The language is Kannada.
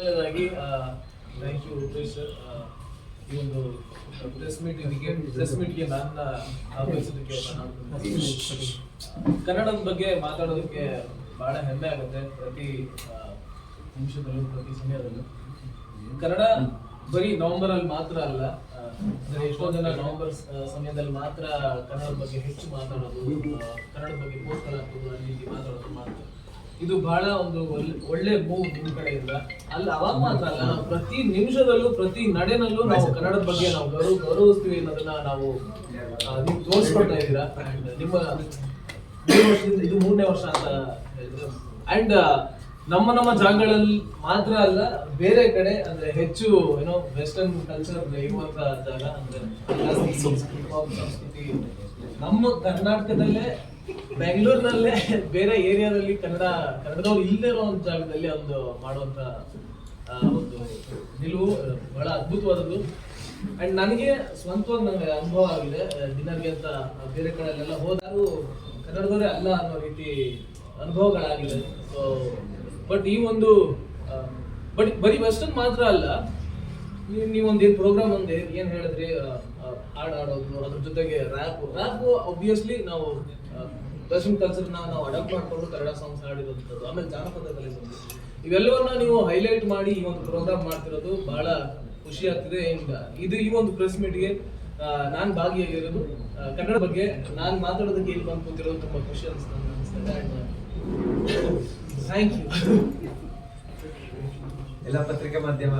ಮೊದಲನೇದಾಗಿ ಥ್ಯಾಂಕ್ ಯು ರೂಪೇಶ್ ಸರ್. ಈ ಒಂದು ಪ್ರೆಸ್ ಮೀಟ್ಗೆ ನನ್ನ ಆಹ್ವಾನಿಸೋದಕ್ಕೆ ಕನ್ನಡದ ಬಗ್ಗೆ ಮಾತಾಡೋದಕ್ಕೆ ಬಹಳ ಹೆಮ್ಮೆ ಆಗುತ್ತೆ. ಪ್ರತಿ ನಿಮಿಷದಲ್ಲೂ ಪ್ರತಿ ಸಮಯದಲ್ಲೂ ಕನ್ನಡ ಬರೀ ನವೆಂಬರ್ ಅಲ್ಲಿ ಮಾತ್ರ ಅಲ್ಲ, ಎಷ್ಟೋ ಜನ ನವೆಂಬರ್ ಸಮಯದಲ್ಲಿ ಮಾತ್ರ ಕನ್ನಡದ ಬಗ್ಗೆ ಹೆಚ್ಚು ಮಾತಾಡೋದು, ಕನ್ನಡದ ಬಗ್ಗೆ ಪೋಸ್ಟರ್ ಹಾಕೋದು, ಅಲ್ಲಿ ಇಲ್ಲಿ ಮಾತಾಡೋದು ಮಾತ್ರ. ಇದು ಬಹಳ ಒಂದು ಒಳ್ಳೆ ಮೂವ್ ನಿಮ್ಮ ಕಡೆಯಿಂದ. ಅಲ್ಲಿ ಅವಾಗ ಮಾತ್ರ ಅಲ್ಲ, ನಾವು ಪ್ರತಿ ನಿಮಿಷದಲ್ಲೂ ಪ್ರತಿ ನಡೆನಲ್ಲೂ ನಾವು ಕನ್ನಡದ ಬಗ್ಗೆ ನಾವು ಗೌರವಿಸ್ತೀವಿ ಅನ್ನೋದನ್ನ ನಾವು ನೀವು ತೋರಿಸ್ಕೊಡ್ತಾ ಇದ್ದೀರಾ. ನಿಮ್ಮ 3 ವರ್ಷದಿಂದ ಇದು 3ನೇ ವರ್ಷ ಅಂತ ಹೇಳಿದ್ರು. ಅಂಡ್ ನಮ್ಮ ಜಾಗಗಳಲ್ಲಿ ಮಾತ್ರ ಅಲ್ಲ, ಬೇರೆ ಕಡೆ ಅಂದ್ರೆ ಹೆಚ್ಚು ಏನೋ ವೆಸ್ಟರ್ನ್ ಕಲ್ಚರ್ ಇರುವಂತ ಜಾಗ ಅಂದ್ರೆ ಸಂಸ್ಕೃತಿ ನಮ್ಮ ಕರ್ನಾಟಕದಲ್ಲೇ, ಬೆಂಗಳೂರಿನಲ್ಲೇ ಬೇರೆ ಏರಿಯಾದಲ್ಲಿ ಕನ್ನಡದವ್ರು ಇಲ್ಲದೆ ಇರೋ ಒಂದು ಜಾಗದಲ್ಲಿ ಒಂದು ಮಾಡುವಂತ ಒಂದು ನಿಲುವು ಬಹಳ ಅದ್ಭುತವಾದದ್ದು. ಅಂಡ್ ನನಗೆ ಸ್ವಂತವಾಗಿ ನನಗೆ ಅನುಭವ ಆಗಿದೆ. ಡಿನ್ನರ್ಗೆ ಅಂತ ಬೇರೆ ಕಡೆಯಲ್ಲೆಲ್ಲ ಹೋದಾರು ಕನ್ನಡದವರೇ ಅಲ್ಲ ಅನ್ನೋ ರೀತಿ ಅನುಭವಗಳಾಗಿದೆ. ಸೊ ಬಟ್ ಈ ಒಂದು ಬರೀ ವೆಸ್ಟರ್ನ್ ಮಾತ್ರ ಅಲ್ಲ, ನೀವೊಂದು ಏನು ಪ್ರೋಗ್ರಾಮ್ ಒಂದು ಏನು ಹೇಳಿದ್ರಿ, ಹಾಡು ಆಡೋದು, ಅದ್ರ ಜೊತೆಗೆ ರ್ಯಾಪ್ ಆಬ್ವಿಯಸ್ಲಿ ನಾವು ವೆಸ್ಟರ್ನ್ ಕಲ್ಚರ್ನ ನಾವು ಅಡಾಪ್ಟ್ ಮಾಡ್ಕೊಂಡು ಕನ್ನಡ ಸಾಂಗ್ಸ್ ಹಾಡಿರೋಂಥದ್ದು, ಆಮೇಲೆ ಜಾನಪದ ಕಲೆ ಬಂದು ಇವೆಲ್ಲವನ್ನ ನೀವು ಹೈಲೈಟ್ ಮಾಡಿ ಈ ಒಂದು ಪ್ರೋಗ್ರಾಮ್ ಮಾಡ್ತಿರೋದು ಬಹಳ ಖುಷಿ ಆಗ್ತಿದೆ. ಇದು ಈ ಒಂದು ಪ್ರೆಸ್ ಮೀಟ್ಗೆ ನಾನು ಭಾಗಿಯಾಗಿರೋದು, ಕನ್ನಡ ಬಗ್ಗೆ ನಾನು ಮಾತಾಡೋದಕ್ಕೆ ಇಲ್ಲಿ ಬಂದು ಕೂತಿರೋದು ತುಂಬಾ ಖುಷಿ ಅನಿಸ್ತದೆ. Thank you. ಎಲ್ಲ ಪತ್ರಿಕೆ ಮಾಧ್ಯಮ